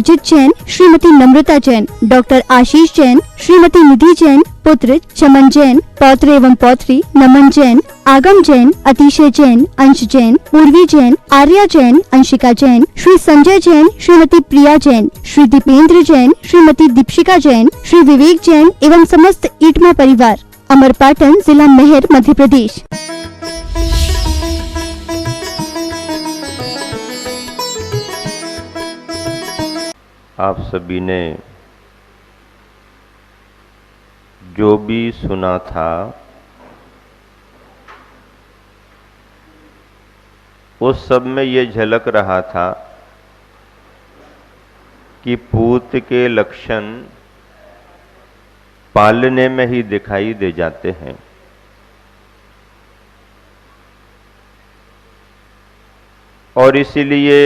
अजित जैन, श्रीमती नम्रता Jain, doctor आशीष जैन, श्रीमती निधि जैन, पुत्र चमन जैन, पौत्र एवं पौत्री नमन जैन, आगम जैन, अतिशय जैन, अंश जैन, पूर्वी जैन, आर्या जैन, अंशिका जैन, श्री संजय जैन, श्रीमती प्रिया जैन, श्री दीपेंद्र जैन, श्रीमती दीपिका जैन, श्री विवेक जैन एवं समस्त ईटमा परिवार, अमरपाटन, जिला मेहर, मध्य प्रदेश। आप सभी ने जो भी सुना था उस सब में ये झलक रहा था कि पूत के लक्षण पालने में ही दिखाई दे जाते हैं। और इसीलिए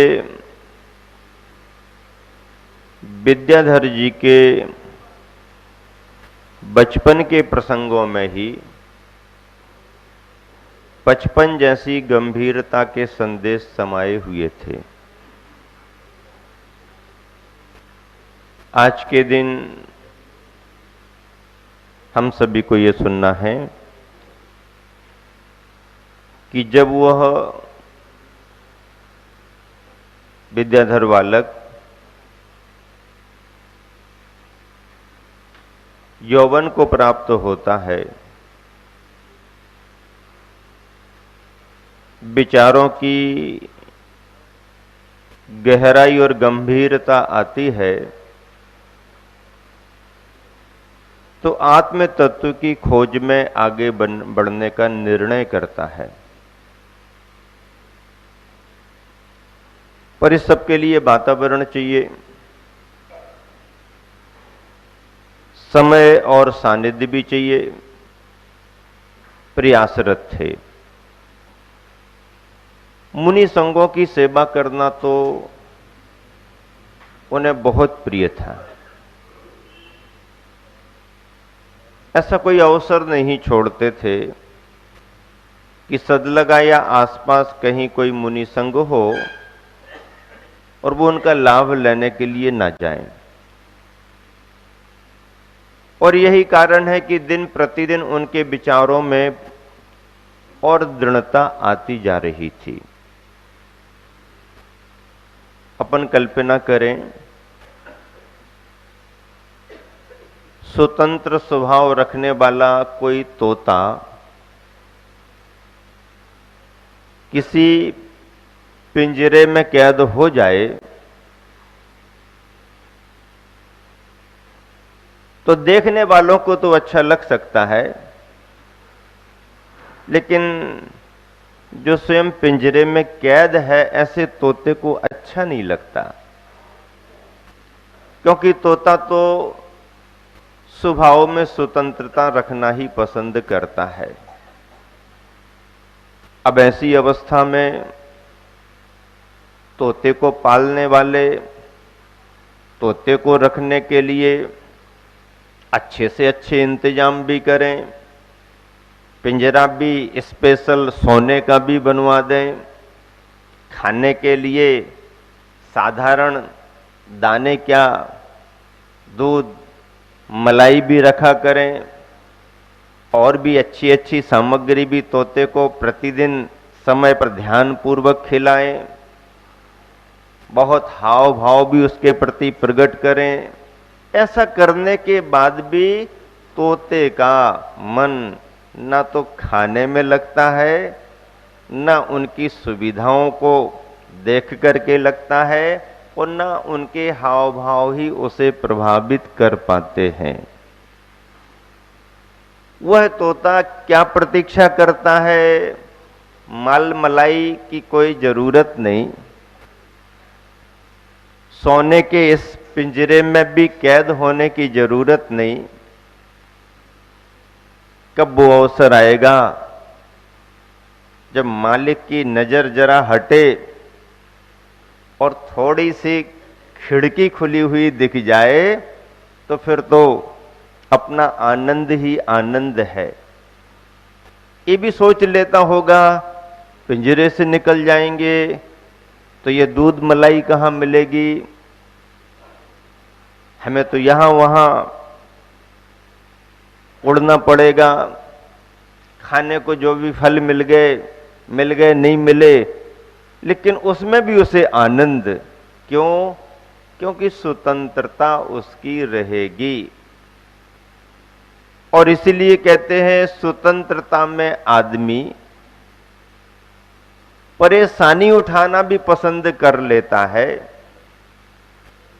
विद्याधर जी के बचपन के प्रसंगों में ही बचपन जैसी गंभीरता के संदेश समाये हुए थे। आज के दिन हम सभी को ये सुनना है कि जब वह विद्याधर बालक यौवन को प्राप्त होता है, विचारों की गहराई और गंभीरता आती है, तो आत्म तत्व की खोज में आगे बढ़ने का निर्णय करता है। पर इस सब के लिए वातावरण चाहिए, समय और सानिध्य भी चाहिए। प्रयासरत थे। मुनि संघों की सेवा करना तो उन्हें बहुत प्रिय था। ऐसा कोई अवसर नहीं छोड़ते थे कि सदलगा या आसपास कहीं कोई मुनि संघ हो और वो उनका लाभ लेने के लिए ना जाएं। और यही कारण है कि दिन प्रतिदिन उनके विचारों में और दृढ़ता आती जा रही थी। अपन कल्पना करें, स्वतंत्र स्वभाव रखने वाला कोई तोता किसी पिंजरे में कैद हो जाए तो देखने वालों को तो अच्छा लग सकता है, लेकिन जो स्वयं पिंजरे में कैद है ऐसे तोते को अच्छा नहीं लगता, क्योंकि तोता तो स्वभाव में स्वतंत्रता रखना ही पसंद करता है। अब ऐसी अवस्था में तोते को पालने वाले तोते को रखने के लिए अच्छे से अच्छे इंतजाम भी करें, पिंजरा भी स्पेशल सोने का भी बनवा दें, खाने के लिए साधारण दाने क्या दूध मलाई भी रखा करें, और भी अच्छी अच्छी सामग्री भी तोते को प्रतिदिन समय पर ध्यान पूर्वक खिलाएं, बहुत हाव भाव भी उसके प्रति प्रकट करें। ऐसा करने के बाद भी तोते का मन ना तो खाने में लगता है, ना उनकी सुविधाओं को देख करके लगता है, और ना उनके हाव भाव ही उसे प्रभावित कर पाते हैं। वह तोता क्या प्रतीक्षा करता है? माल मलाई की कोई जरूरत नहीं, सोने के इस पिंजरे में भी कैद होने की जरूरत नहीं। कब वो अवसर आएगा जब मालिक की नजर जरा हटे और थोड़ी सी खिड़की खुली हुई दिख जाए, तो फिर तो अपना आनंद ही आनंद है। ये भी सोच लेता होगा, पिंजरे से निकल जाएंगे तो ये दूध मलाई कहाँ मिलेगी, हमें तो यहां वहां उड़ना पड़ेगा, खाने को जो भी फल मिल गए नहीं मिले, लेकिन उसमें भी उसे आनंद। क्यों? क्योंकि स्वतंत्रता उसकी रहेगी। और इसीलिए कहते हैं स्वतंत्रता में आदमी परेशानी उठाना भी पसंद कर लेता है,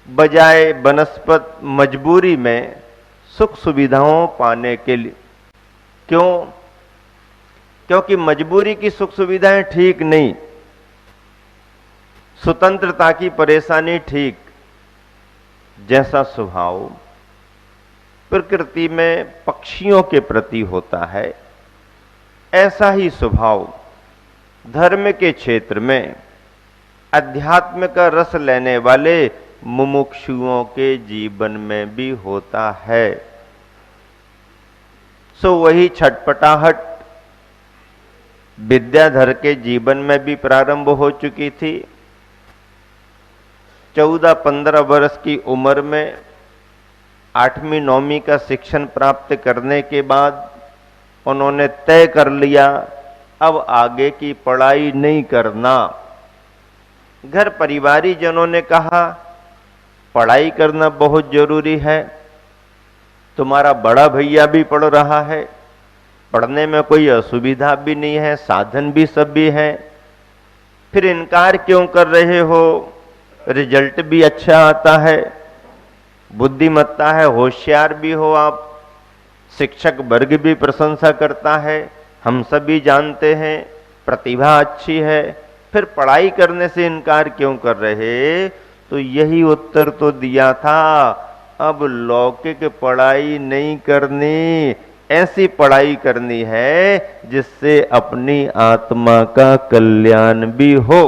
बजाय बनस्पत मजबूरी में सुख सुविधाओं पाने के लिए। क्यों? क्योंकि मजबूरी की सुख सुविधाएं ठीक नहीं, स्वतंत्रता की परेशानी ठीक। जैसा स्वभाव प्रकृति में पक्षियों के प्रति होता है, ऐसा ही स्वभाव धर्म के क्षेत्र में अध्यात्म का रस लेने वाले मुमुक्षुओं के जीवन में भी होता है। सो वही छटपटाहट विद्याधर के जीवन में भी प्रारंभ हो चुकी थी। 14-15 वर्ष की उम्र में 8वीं 9वीं का शिक्षण प्राप्त करने के बाद उन्होंने तय कर लिया अब आगे की पढ़ाई नहीं करना। घर परिवारी जनों ने कहा पढ़ाई करना बहुत जरूरी है, तुम्हारा बड़ा भैया भी पढ़ रहा है, पढ़ने में कोई असुविधा भी नहीं है, साधन भी सब भी है, फिर इनकार क्यों कर रहे हो? रिजल्ट भी अच्छा आता है, बुद्धिमत्ता है, होशियार भी हो आप, शिक्षक वर्ग भी प्रशंसा करता है, हम सभी जानते हैं, प्रतिभा अच्छी है, फिर पढ़ाई करने से इनकार क्यों कर रहे? तो यही उत्तर तो दिया था, अब लौकिक पढ़ाई नहीं करनी, ऐसी पढ़ाई करनी है जिससे अपनी आत्मा का कल्याण भी हो।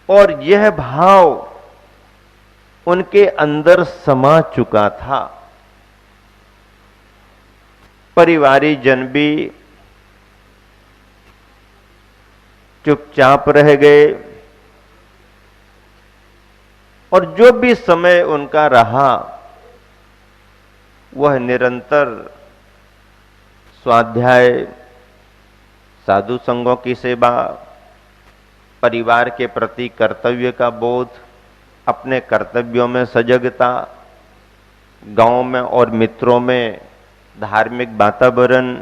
और यह भाव उनके अंदर समा चुका था। परिवारी जन भी चुपचाप रह गए और जो भी समय उनका रहा वह निरंतर स्वाध्याय, साधु संघों की सेवा, परिवार के प्रति कर्तव्य का बोध, अपने कर्तव्यों में सजगता, गांव में और मित्रों में धार्मिक वातावरण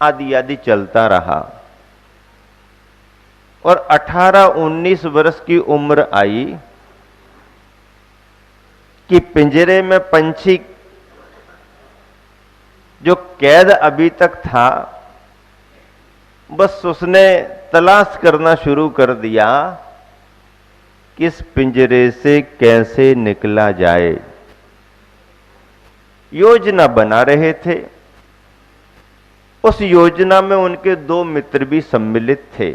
आदि आदि चलता रहा। और 18-19 वर्ष की उम्र आई कि पिंजरे में पंछी जो कैद अभी तक था, बस उसने तलाश करना शुरू कर दिया कि इस पिंजरे से कैसे निकला जाए। योजना बना रहे थे। उस योजना में उनके 2 मित्र भी सम्मिलित थे,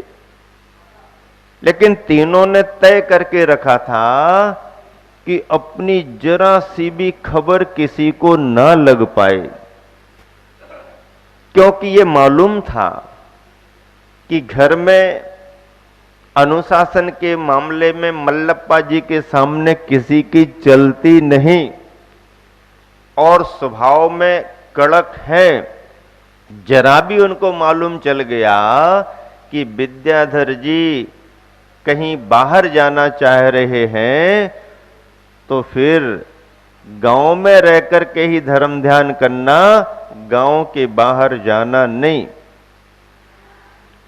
लेकिन तीनों ने तय करके रखा था कि अपनी जरा सी भी खबर किसी को ना लग पाए, क्योंकि ये मालूम था कि घर में अनुशासन के मामले में मल्लप्पा जी के सामने किसी की चलती नहीं और स्वभाव में कड़क है। जरा भी उनको मालूम चल गया कि विद्याधर जी कहीं बाहर जाना चाह रहे हैं तो फिर गांव में रहकर के ही धर्म ध्यान करना, गांव के बाहर जाना नहीं।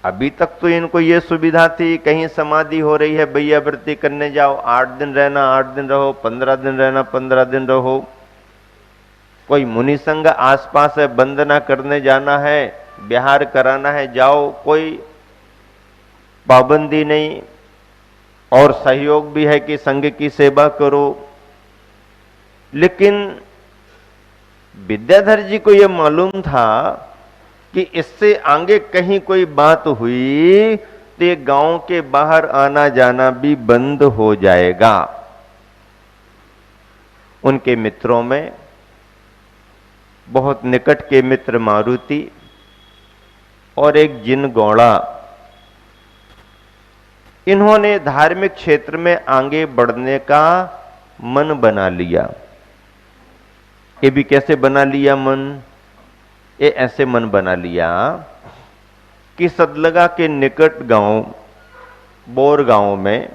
अभी तक तो इनको ये सुविधा थी, कहीं समाधि हो रही है भैया व्रती करने जाओ, 8 दिन रहना 8 दिन रहो, 15 दिन रहना 15 दिन रहो। कोई मुनि संघ आसपास है, वंदना करने जाना है, बिहार कराना है, जाओ, कोई पाबंदी नहीं। और सहयोग भी है कि संघ की सेवा करो। लेकिन विद्याधर जी को यह मालूम था कि इससे आगे कहीं कोई बात हुई तो ये गांव के बाहर आना जाना भी बंद हो जाएगा। उनके मित्रों में बहुत निकट के मित्र मारुति और एक जिन गौड़ा, इन्होंने धार्मिक क्षेत्र में आगे बढ़ने का मन बना लिया। ये भी कैसे बना लिया मन? ये ऐसे मन बना लिया कि सदलगा के निकट गांव बोर गांव में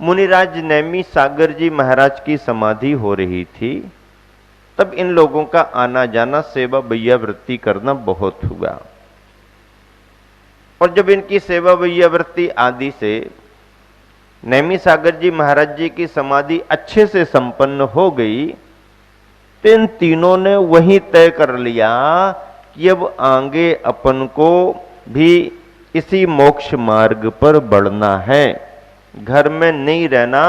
मुनिराज नैमी सागर जी महाराज की समाधि हो रही थी। तब इन लोगों का आना जाना, सेवा भैया वृत्ति करना बहुत हुआ। और जब इनकी सेवा भैया वृत्ति आदि से नैमी सागर जी महाराज जी की समाधि अच्छे से संपन्न हो गई, तो इन तीनों ने वही तय कर लिया कि अब आगे अपन को भी इसी मोक्ष मार्ग पर बढ़ना है, घर में नहीं रहना,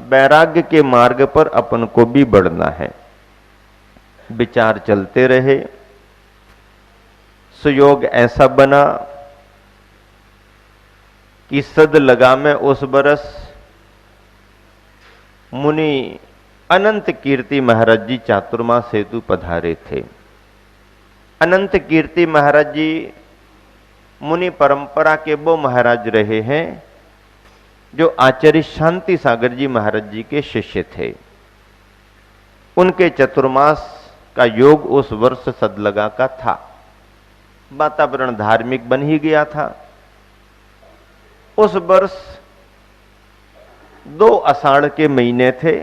वैराग्य के मार्ग पर अपन को भी बढ़ना है। विचार चलते रहे। सुयोग ऐसा बना कि सदलगा में उस बरस मुनि अनंत कीर्ति महाराज जी चातुर्मास हेतु पधारे थे। अनंत कीर्ति महाराज जी मुनि परंपरा के वो महाराज रहे हैं जो आचार्य शांति सागर जी महाराज जी के शिष्य थे। उनके चतुर्मास का योग उस वर्ष सदलगा का था। वातावरण धार्मिक बन ही गया था। उस वर्ष 2 आषाढ़ के महीने थे,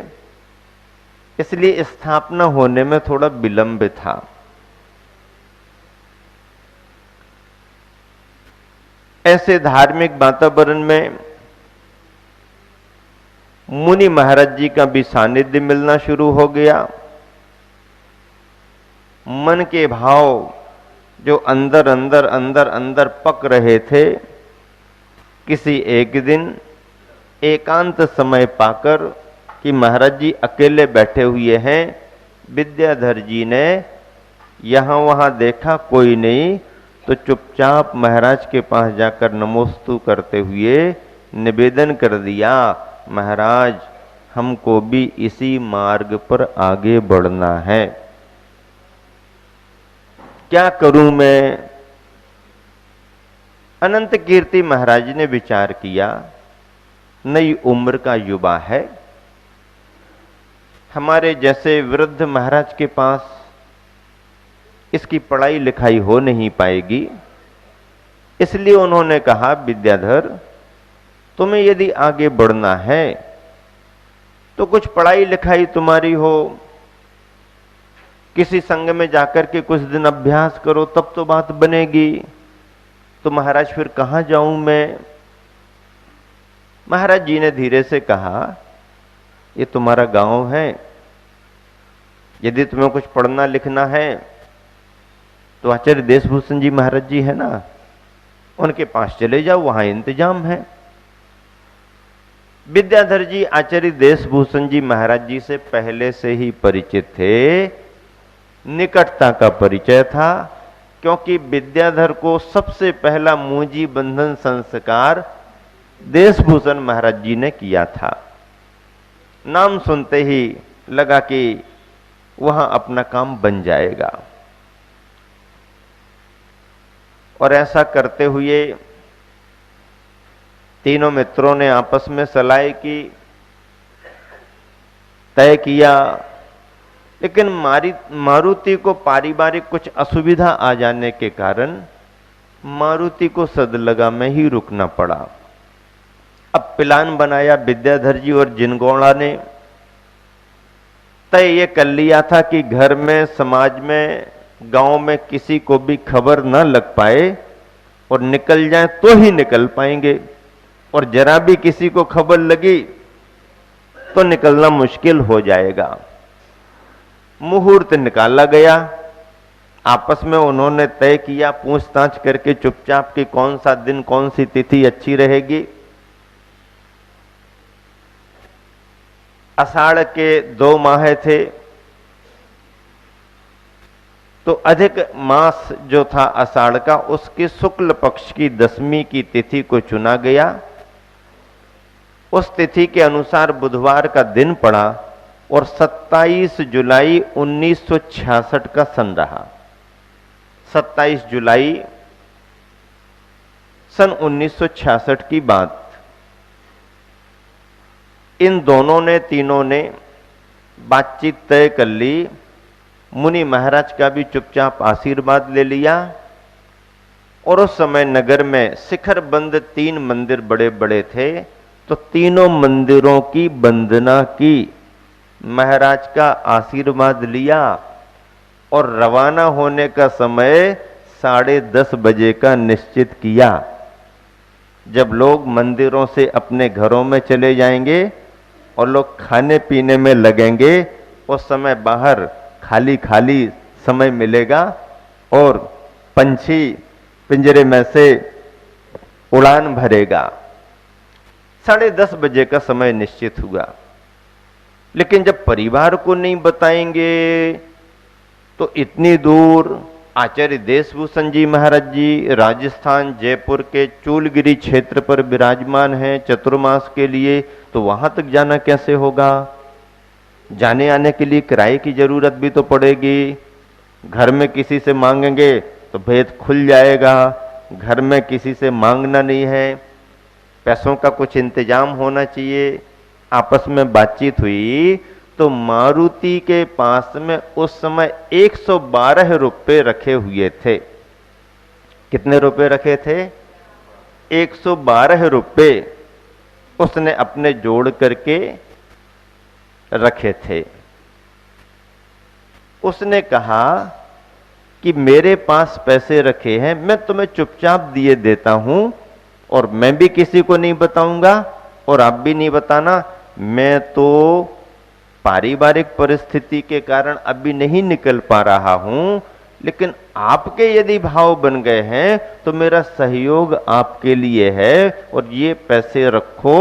इसलिए स्थापना होने में थोड़ा विलंब था। ऐसे धार्मिक वातावरण में मुनि महाराज जी का भी सानिध्य मिलना शुरू हो गया। मन के भाव जो अंदर अंदर अंदर अंदर पक रहे थे, किसी एक दिन एकांत समय पाकर कि महाराज जी अकेले बैठे हुए हैं, विद्याधर जी ने यहां वहां देखा कोई नहीं, तो चुपचाप महाराज के पास जाकर नमोस्तु करते हुए निवेदन कर दिया, महाराज हमको भी इसी मार्ग पर आगे बढ़ना है, क्या करूं मैं? अनंत कीर्ति महाराज ने विचार किया, नई उम्र का युवा है, हमारे जैसे वृद्ध महाराज के पास इसकी पढ़ाई लिखाई हो नहीं पाएगी। इसलिए उन्होंने कहा, विद्याधर तुम्हें यदि आगे बढ़ना है तो कुछ पढ़ाई लिखाई तुम्हारी हो, किसी संघ में जाकर के कुछ दिन अभ्यास करो, तब तो बात बनेगी। तो महाराज फिर कहां जाऊं मैं? महाराज जी ने धीरे से कहा, ये तुम्हारा गांव है, यदि तुम्हें कुछ पढ़ना लिखना है तो आचार्य देशभूषण जी महाराज जी है ना, उनके पास चले जाओ, वहां इंतजाम है। विद्याधर जी आचार्य देशभूषण जी महाराज जी से पहले से ही परिचित थे, निकटता का परिचय था, क्योंकि विद्याधर को सबसे पहला मुंजी बंधन संस्कार देशभूषण महाराज जी ने किया था। नाम सुनते ही लगा कि वहां अपना काम बन जाएगा। और ऐसा करते हुए तीनों मित्रों ने आपस में सलाह की, तय किया, लेकिन मारुति को पारिवारिक कुछ असुविधा आ जाने के कारण मारुति को सदलगा में ही रुकना पड़ा। अब प्लान बनाया विद्याधर जी और जिनगोड़ा ने, तय ये कर लिया था कि घर में, समाज में, गांव में किसी को भी खबर न लग पाए, और निकल जाए तो ही निकल पाएंगे, और जरा भी किसी को खबर लगी तो निकलना मुश्किल हो जाएगा। मुहूर्त निकाला गया। आपस में उन्होंने तय किया, पूछताछ करके चुपचाप कि कौन सा दिन, कौन सी तिथि अच्छी रहेगी। आषाढ़ के 2 माह थे, तो अधिक मास जो था आषाढ़ का, उसके शुक्ल पक्ष की 10वीं की तिथि को चुना गया। उस तिथि के अनुसार बुधवार का दिन पड़ा और 27 जुलाई 1966 का सन रहा। 27 जुलाई सन 1966 की बात। इन दोनों ने, तीनों ने बातचीत तय कर ली। मुनि महाराज का भी चुपचाप आशीर्वाद ले लिया। और उस समय नगर में शिखर बंद 3 मंदिर बड़े बड़े थे, तो तीनों मंदिरों की वंदना की, महाराज का आशीर्वाद लिया और रवाना होने का समय 10:30 बजे का निश्चित किया। जब लोग मंदिरों से अपने घरों में चले जाएंगे और लोग खाने पीने में लगेंगे, उस समय बाहर खाली खाली समय मिलेगा और पंछी पिंजरे में से उड़ान भरेगा। 10:30 बजे का समय निश्चित हुआ। लेकिन जब परिवार को नहीं बताएंगे तो इतनी दूर आचार्य देशभूषण जी महाराज जी राजस्थान जयपुर के चूलगिरी क्षेत्र पर विराजमान हैं चतुर्मास के लिए, तो वहां तक जाना कैसे होगा? जाने आने के लिए किराए की जरूरत भी तो पड़ेगी। घर में किसी से मांगेंगे तो भेद खुल जाएगा। घर में किसी से मांगना नहीं है, पैसों का कुछ इंतजाम होना चाहिए। आपस में बातचीत हुई तो मारुति के पास में उस समय 112 रुपए रखे हुए थे। कितने रुपए रखे थे? 112 रुपए उसने अपने जोड़ करके रखे थे। उसने कहा कि मेरे पास पैसे रखे हैं, मैं तुम्हें चुपचाप दिए देता हूं और मैं भी किसी को नहीं बताऊंगा और आप भी नहीं बताना। मैं तो पारिवारिक परिस्थिति के कारण अभी नहीं निकल पा रहा हूं, लेकिन आपके यदि भाव बन गए हैं तो मेरा सहयोग आपके लिए है और ये पैसे रखो,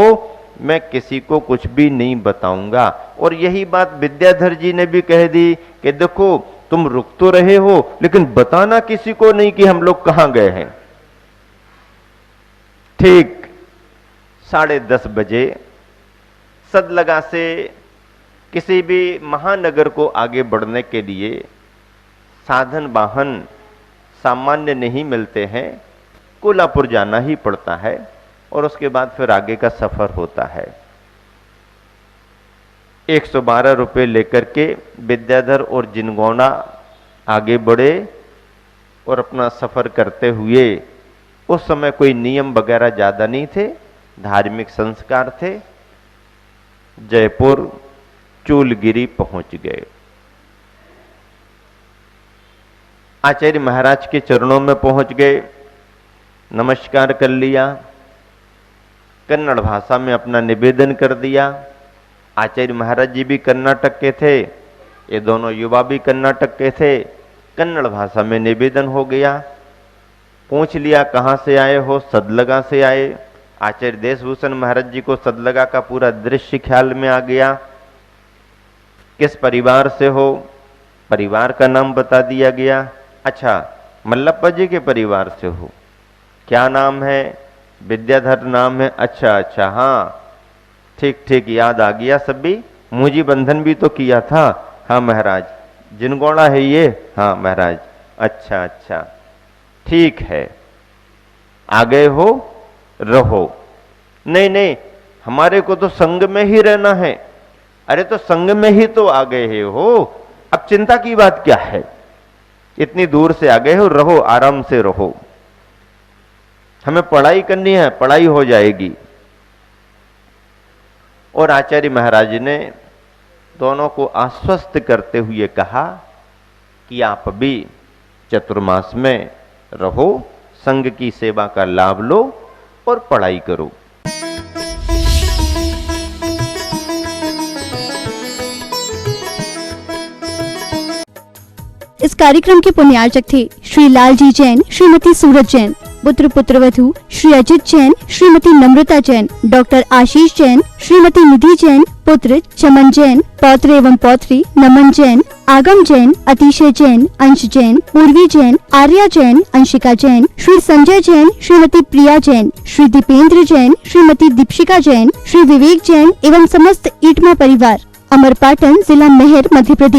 मैं किसी को कुछ भी नहीं बताऊंगा। और यही बात विद्याधर जी ने भी कह दी कि देखो तुम रुक तो रहे हो लेकिन बताना किसी को नहीं कि हम लोग कहां गए हैं। ठीक 10:30 बजे सदलगा से किसी भी महानगर को आगे बढ़ने के लिए साधन वाहन सामान्य नहीं मिलते हैं, कोल्हापुर जाना ही पड़ता है और उसके बाद फिर आगे का सफर होता है। 112 रुपए लेकर के विद्याधर और जिनगौना आगे बढ़े और अपना सफर करते हुए, उस समय कोई नियम वगैरह ज्यादा नहीं थे, धार्मिक संस्कार थे, जयपुर चूलगिरी पहुंच गए। आचार्य महाराज के चरणों में पहुंच गए, नमस्कार कर लिया, कन्नड़ भाषा में अपना निवेदन कर दिया। आचार्य महाराज जी भी कर्नाटक के थे, ये दोनों युवा भी कर्नाटक के थे। कन्नड़ भाषा में निवेदन हो गया। पूछ लिया कहां से आए हो? सदलगा से आए। आचार्य देशभूषण महाराज जी को सदलगा का पूरा दृश्य ख्याल में आ गया। किस परिवार से हो? परिवार का नाम बता दिया गया। अच्छा, मल्लप्पा जी के परिवार से हो। क्या नाम है? विद्याधर नाम है। अच्छा अच्छा, हाँ ठीक ठीक, याद आ गया सब भी। मुझी बंधन भी तो किया था। हाँ महाराज। जिनगौना है ये? हाँ महाराज। अच्छा अच्छा, ठीक है। आ गए हो? रहो। नहीं नहीं, हमारे को तो संग में ही रहना है। अरे तो संग में ही तो आ गए हो, अब चिंता की बात क्या है? इतनी दूर से आ गए हो, रहो, आराम से रहो। हमें पढ़ाई करनी है, पढ़ाई हो जाएगी। और आचार्य महाराज ने दोनों को आश्वस्त करते हुए कहा कि आप भी चतुर्मास में रहो, संघ की सेवा का लाभ लो और पढ़ाई करो। इस कार्यक्रम के पुण्यार्चक थे श्री लालजी जैन, श्रीमती सूरज जैन, पुत्र पुत्रवधू श्री अजित जैन, श्रीमती नम्रता जैन, डॉक्टर आशीष जैन, श्रीमती निधि जैन, पुत्र चमन जैन, पौत्र एवं पौत्री नमन जैन, आगम जैन, अतिशय जैन, अंश जैन, पूर्वी जैन, आर्या जैन, अंशिका जैन, श्री संजय जैन, श्रीमती प्रिया जैन, श्री दीपेंद्र जैन, श्रीमती दीपशिका जैन, श्री विवेक जैन एवं समस्त ईटमा परिवार, अमरपाटन, जिला मेहर, मध्य प्रदेश।